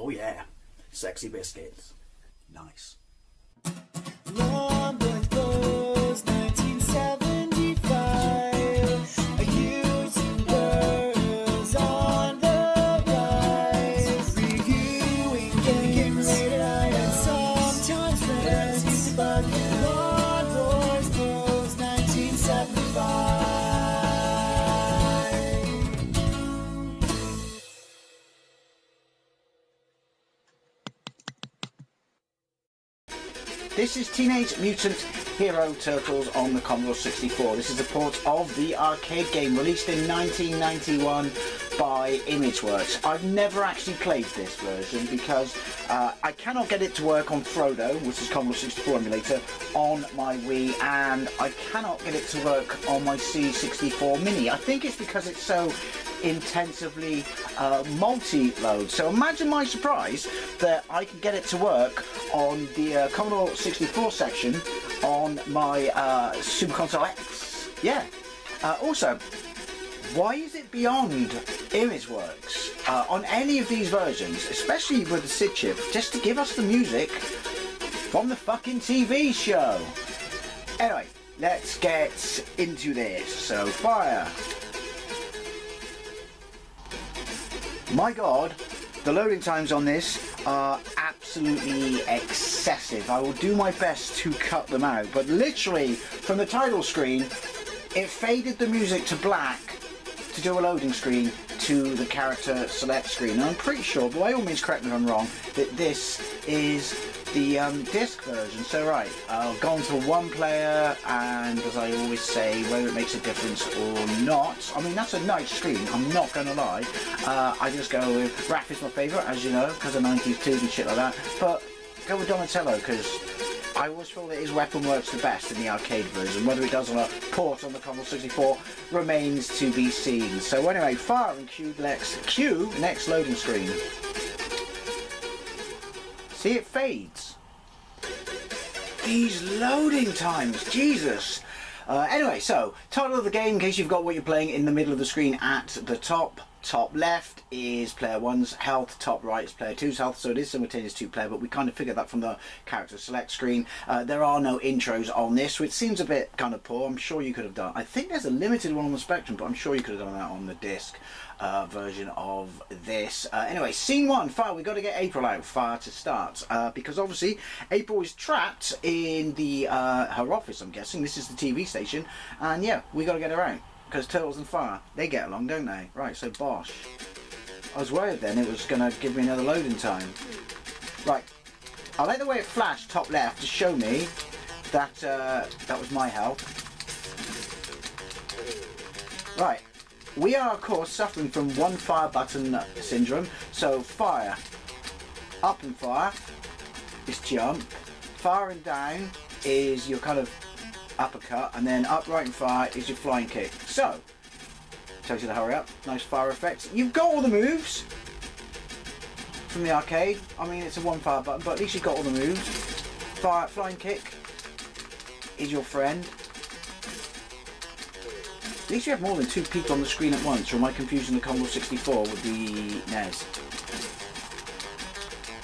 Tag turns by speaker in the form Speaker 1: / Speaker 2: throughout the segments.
Speaker 1: Oh yeah, sexy biscuits. Nice.
Speaker 2: London Blues 1975. A YouTuber's on the rise. Reviewing games late at night and sometimes friends used to bug you. London Blues 1975.
Speaker 3: This is Teenage Mutant Hero Turtles on the Commodore 64. This is a port of the arcade game released in 1991 by Imageworks. I've never actually played this version because I cannot get it to work on Frodo, which is Commodore 64 emulator, on my Wii, and I cannot get it to work on my C64 Mini. I think it's because it's so intensively multi-load. So imagine my surprise that I can get it to work on the Commodore 64 section on my Super Console X. Yeah. Also, why is it beyond Imageworks on any of these versions, especially with the SID chip, just to give us the music from the fucking TV show? Anyway, let's get into this. So, fire. My god, the loading times on this are absolutely excessive. I will do my best to cut them out, but literally from the title screen it faded the music to black to do a loading screen to the character select screen. And I'm pretty sure, by all means correct me if I'm wrong, that this is the disc version. So right, I'll go on to one player, and as I always say, whether it makes a difference or not, I mean that's a nice screen, I'm not going to lie. I just go with Raph is my favourite, as you know, because of 90s tunes and shit like that, but go with Donatello because I always feel that his weapon works the best in the arcade version. Whether it does on a port on the Commodore 64 remains to be seen. So anyway, fire and cue next loading screen. See, it fades. These loading times, Jesus. Anyway, so, title of the game, in case you've got what you're playing in the middle of the screen at the top. Top left is player 1's health, top right is player 2's health, so it is simultaneous 2-player, but we kind of figured that from the character select screen. There are no intros on this, which seems a bit kind of poor. I'm sure you could have done, I think there's a limited one on the Spectrum, but I'm sure you could have done that on the disc version of this. Anyway, scene 1, fire. We've got to get April out, fire to start, because obviously April is trapped in the her office, I'm guessing. This is the TV station, and yeah, we got to get her out. Because Turtles and Fire, they get along, don't they? Right, so bosh. I was worried then it was going to give me another loading time. Right, I like the way it flashed top left to show me that that was my health. Right, we are of course suffering from one fire button syndrome. So fire, up and fire is jump, fire and down is your kind of uppercut, and then upright and fire is your flying kick. So, tells you to hurry up. Nice fire effects. You've got all the moves from the arcade. I mean, it's a one fire button, but at least you've got all the moves. Fire, flying kick is your friend. At least you have more than two people on the screen at once, or am I confusing the Commodore 64 with the NES?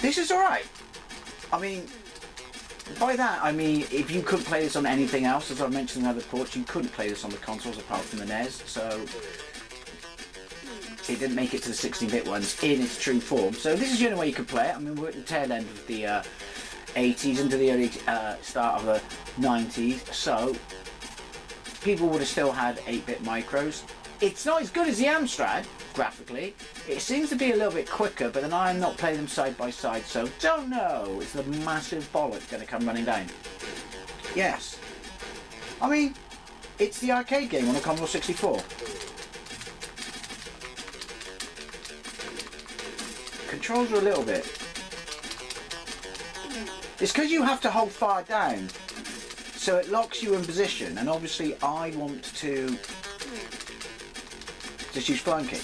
Speaker 3: This is alright. I mean, by that I mean if you couldn't play this on anything else, as I've mentioned in other ports, you couldn't play this on the consoles apart from the NES, so it didn't make it to the 16-bit ones in its true form. So this is the only way you could play it. I mean, we're at the tail end of the 80s into the early start of the 90s, so people would have still had 8-bit micros. It's not as good as the Amstrad graphically. It seems to be a little bit quicker, but then I'm not playing them side by side, so don't know. It's the massive bollock going to come running down. Yes. I mean, it's the arcade game on the Commodore 64. Controls are a little bit. It's because you have to hold fire down, so it locks you in position, and obviously I want to just use flying kick.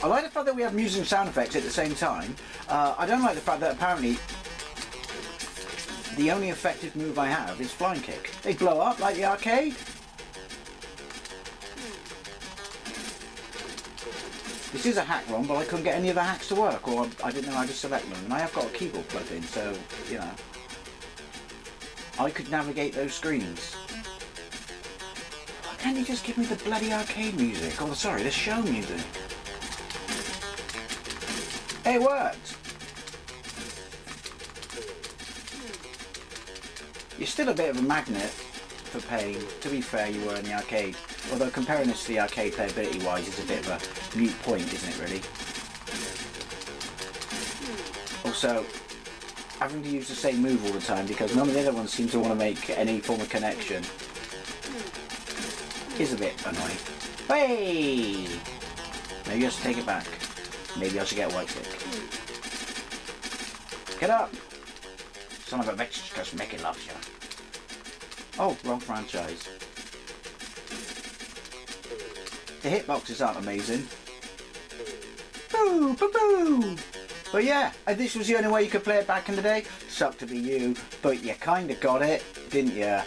Speaker 3: I like the fact that we have music and sound effects at the same time. I don't like the fact that apparently the only effective move I have is flying kick. They blow up like the arcade. This is a hack ROM, but I couldn't get any of the hacks to work, or I didn't know how to select them. And I have got a keyboard plugged in, so, you know, I could navigate those screens. Why can't you just give me the bloody arcade music? Oh, sorry, the show music. Hey, it worked! You're still a bit of a magnet for pain. To be fair, you were in the arcade. Although comparing this to the arcade playability wise is a bit of a mute point, isn't it really? Also, having to use the same move all the time because none of the other ones seem to want to make any form of connection is a bit annoying. Hey! Maybe I should take it back. Maybe I should get a white stick. Get up! Son of a bitch just making love to you. Oh, wrong franchise. The hitboxes aren't amazing. Boo! Boo! Boo! But yeah, this was the only way you could play it back in the day. Sucked to be you, but you kind of got it, didn't you?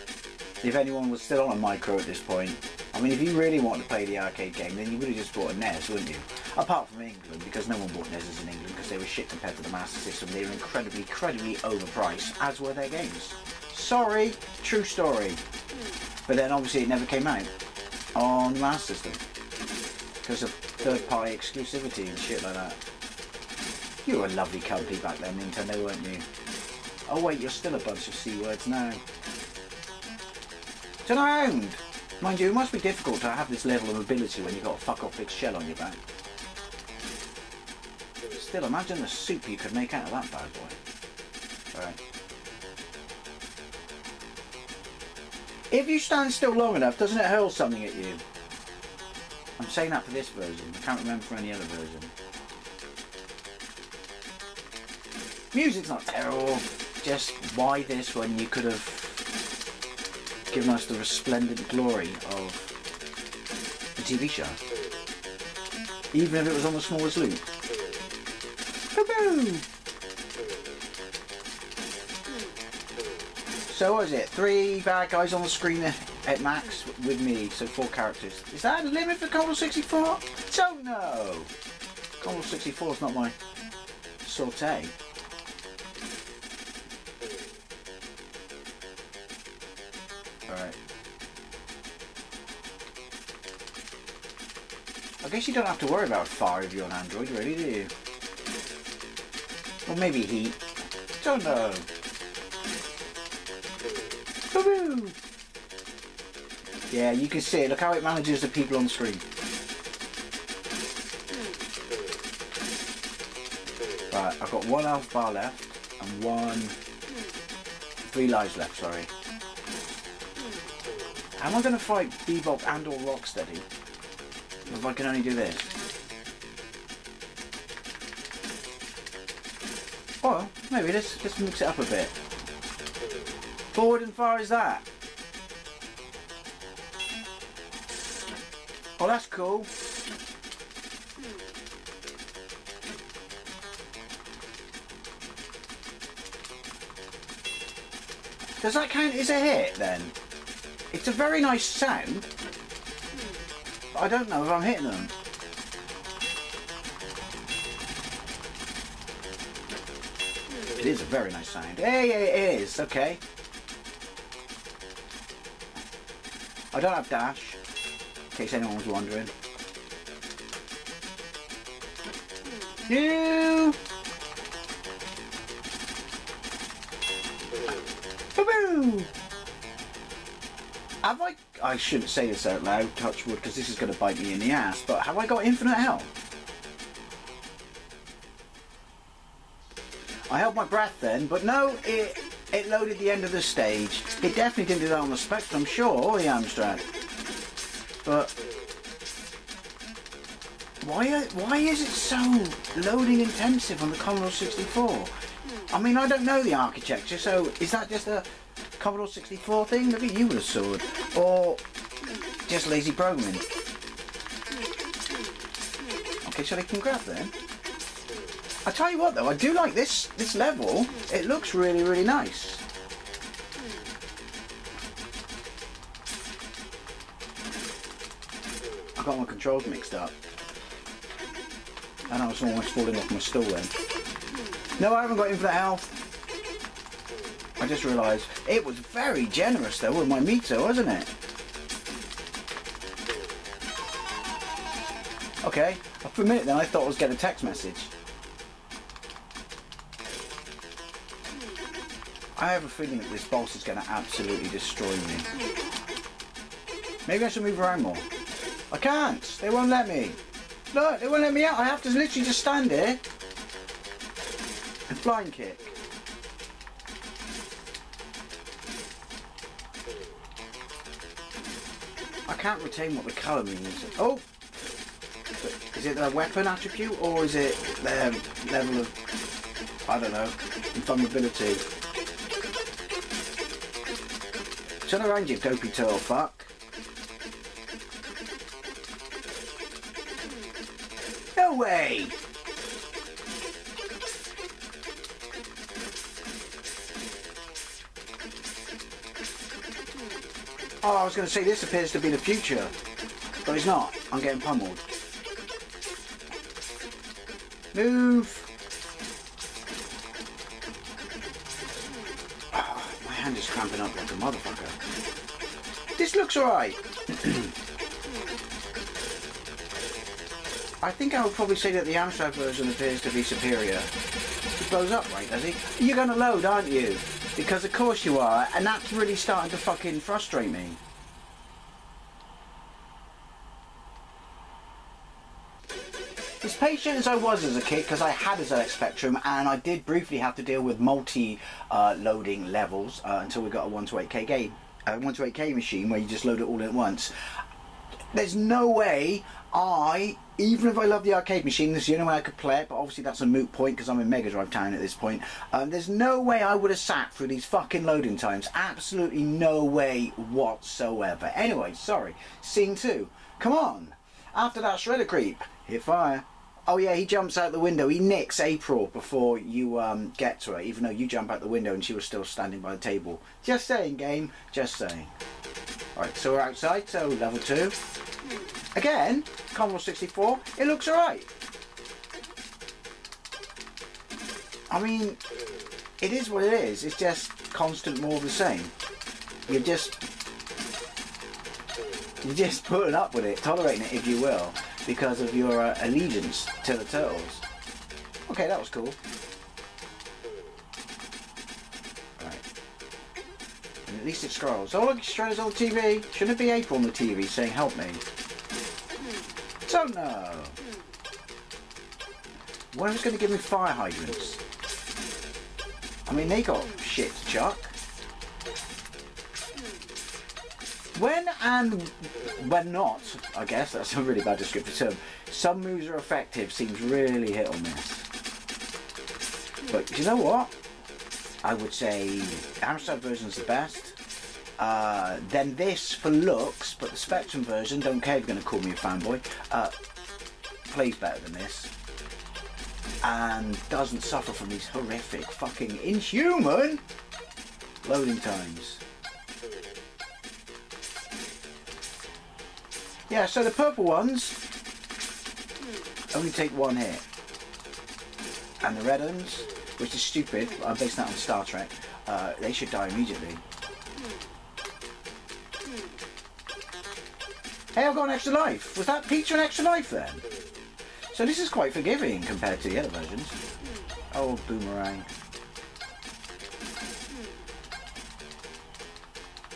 Speaker 3: If anyone was still on a micro at this point. I mean, if you really wanted to play the arcade game, then you would have just bought a NES, wouldn't you? Apart from England, because no one bought NESs in England because they were shit compared to the Master System. They were incredibly overpriced, as were their games. Sorry, true story. But then obviously it never came out on the Master System because of third-party exclusivity and shit like that. You were a lovely company back then, Nintendo, weren't you? Oh wait, you're still a bunch of C-words now. Turn around! Mind you, it must be difficult to have this level of mobility when you've got a fuck-off big shell on your back. Still, imagine the soup you could make out of that bad boy. Alright. If you stand still long enough, doesn't it hurl something at you? I'm saying that for this version. I can't remember for any other version. Music's not terrible. Just why this when you could have given us the resplendent glory of the TV show? Even if it was on the smallest loop. Boo-boo! So what is it? 3 bad guys on the screen at max with me, so 4 characters. Is that a limit for Commodore 64? Don't know! Commodore 64 is not my saute. Alright. I guess you don't have to worry about fire if you're on Android, really, do you? Or maybe heat. Don't know. Woo-hoo! Yeah, you can see it. Look how it manages the people on the screen. Right, I've got 1 health bar left and 3 lives left, sorry. How am I going to fight Bebop and or Rocksteady if I can only do this? Well, maybe let's mix it up a bit. Forward and far as that. Oh, that's cool. Does that count as a hit then? It's a very nice sound, but I don't know if I'm hitting them. It is a very nice sound. Hey, it is, okay. I don't have dash, in case anyone was wondering. You! Boo-boo! Have I shouldn't say this out loud, touch wood, because this is going to bite me in the ass, but have I got infinite health? I held my breath then, but no, it loaded the end of the stage. It definitely didn't do that on the Spectrum, sure, or the Amstrad. But why is it so loading intensive on the Commodore 64? I mean, I don't know the architecture, so is that just a Commodore 64 thing? Maybe you would have sawed, or just lazy programming. Okay, so they can grab then. I tell you what though, I do like this level. It looks really, really nice. I got my controls mixed up. And I was almost falling off my stool then. No, I haven't got infinite health. I just realised it was very generous though with my meter, wasn't it? Okay, for a minute then I thought I was getting a text message. I have a feeling that this boss is going to absolutely destroy me. Maybe I should move around more. I can't! They won't let me! Look, they won't let me out! I have to literally just stand here and flying kick. I can't retain what the colour means. Oh! Is it their weapon attribute or is it their level of, I don't know, invulnerability? Turn around, you dopey turtle fuck. No way! Oh, I was going to say this appears to be the future, but it's not. I'm getting pummeled. Move! Oh, my hand is cramping up like a motherfucker. This looks alright. I think I would probably say that the Amstrad version appears to be superior. He blows up, right, does he? You're going to load, aren't you? Because of course you are, and that's really starting to fucking frustrate me. As patient as I was as a kid, because I had a ZX Spectrum, and I did briefly have to deal with multi-loading levels until we got a 128K game, 128K machine where you just load it all at once. There's no way even if I love the arcade machine, this is the only way I could play it, but obviously that's a moot point because I'm in Mega Drive Town at this point. There's no way I would have sat through these fucking loading times. Absolutely no way whatsoever. Anyway, sorry. Scene 2. Come on. After that shredder creep, hit fire. Oh yeah, he jumps out the window. He nicks April before you get to her, even though you jump out the window and she was still standing by the table. Just saying, game. Just saying. Alright, so we're outside, so level 2. Again, Commodore 64, it looks alright. I mean, it is what it is. It's just constant more of the same. You're just putting up with it, tolerating it if you will, because of your allegiance to the Turtles. Okay, that was cool. Right. And at least it scrolls. Oh look, Shredder's on the TV. Shouldn't it be April on the TV saying help me? Don't know. When was going to give me fire hydrants? I mean, they got shit to chuck. When and when not, I guess that's a really bad descriptive term. Some moves are effective, seems really hit or miss. But do you know what? I would say Amstrad version's the best. Then this for looks, but the Spectrum version, don't care if you're going to call me a fanboy, plays better than this. And doesn't suffer from these horrific, fucking inhuman loading times. Yeah, so the purple ones only take one hit. And the red ones, which is stupid, I'm basing that on Star Trek, they should die immediately. Hey, I've got an extra life. Was that Peach an extra life then? So this is quite forgiving compared to the other versions. Oh, boomerang.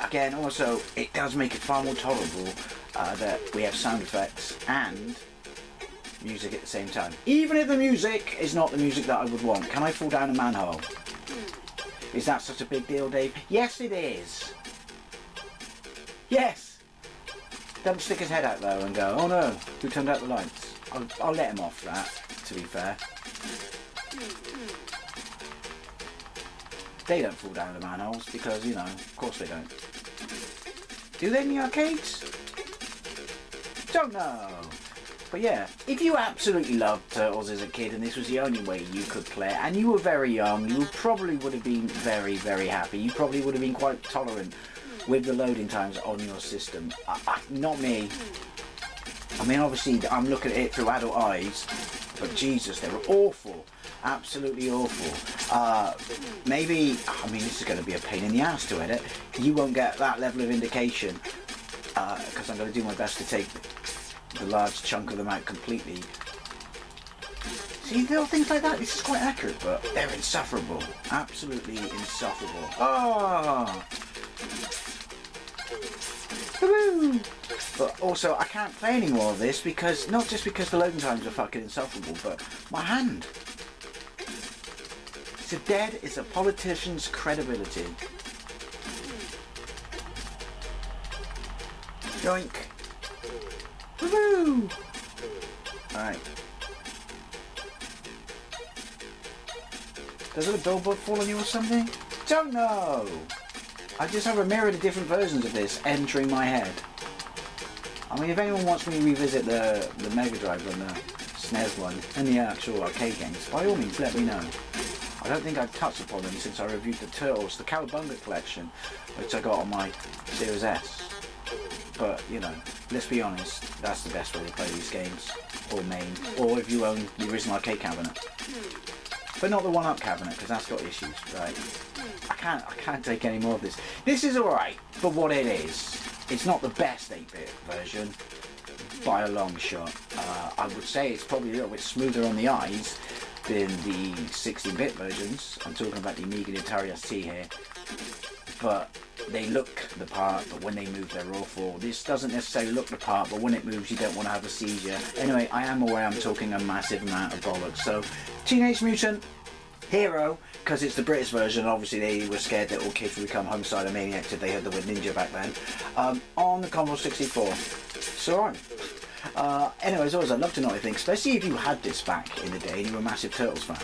Speaker 3: Again, also, it does make it far more tolerable that we have sound effects and music at the same time. Even if the music is not the music that I would want. Can I fall down a manhole? Is that such a big deal, Dave? Yes, it is. Yes. Don't stick his head out though and go, oh no, who turned out the lights? I'll let him off for that, to be fair. They don't fall down the manholes because, you know, of course they don't. Do they in the arcades? Don't know. But yeah, if you absolutely loved Turtles as a kid and this was the only way you could play it, and you were very young, you probably would have been very, very happy. You probably would have been quite tolerant with the loading times on your system. Not me. I mean, obviously, I'm looking at it through adult eyes, but Jesus, they were awful. Absolutely awful. Maybe, I mean, this is going to be a pain in the ass to edit. You won't get that level of indication, because I'm going to do my best to take the large chunk of them out completely. See, little things like that, this is quite accurate, but they're insufferable. Absolutely insufferable. Oh! Woo! But also, I can't play any more of this because, not just because the loading times are fucking insufferable, but my hand. So dead is a politician's credibility. Yoink. Woo! Alright. Does a billboard fall on you or something? Don't know! I just have a myriad of different versions of this entering my head. I mean, if anyone wants me to revisit the Mega Drive and the SNES one and the actual arcade games, by all means let me know. I don't think I've touched upon them since I reviewed the Turtles, the Cowabunga collection, which I got on my Series S. But, you know, let's be honest, that's the best way to play these games. Or main. Or if you own the original arcade cabinet. But not the one-up cabinet, because that's got issues, right? I can't take any more of this. This is alright for what it is. It's not the best 8-bit version by a long shot. I would say it's probably a little bit smoother on the eyes than the 16-bit versions. I'm talking about the Amiga and Atari ST here. But they look the part, but when they move they're awful. This doesn't necessarily look the part, but when it moves you don't want to have a seizure. Anyway, I am aware I'm talking a massive amount of bollocks. So, Teenage Mutant Hero, because it's the British version, obviously they were scared that all kids would become homicidal maniacs if they heard the word ninja back then, on the Commodore 64. So anyway, as always, I'd love to know what you think, especially if you had this back in the day and you were a massive Turtles fan.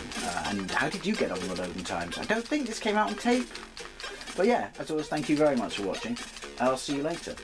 Speaker 3: And how did you get on the loading times? I don't think this came out on tape. But yeah, as always, thank you very much for watching. I'll see you later.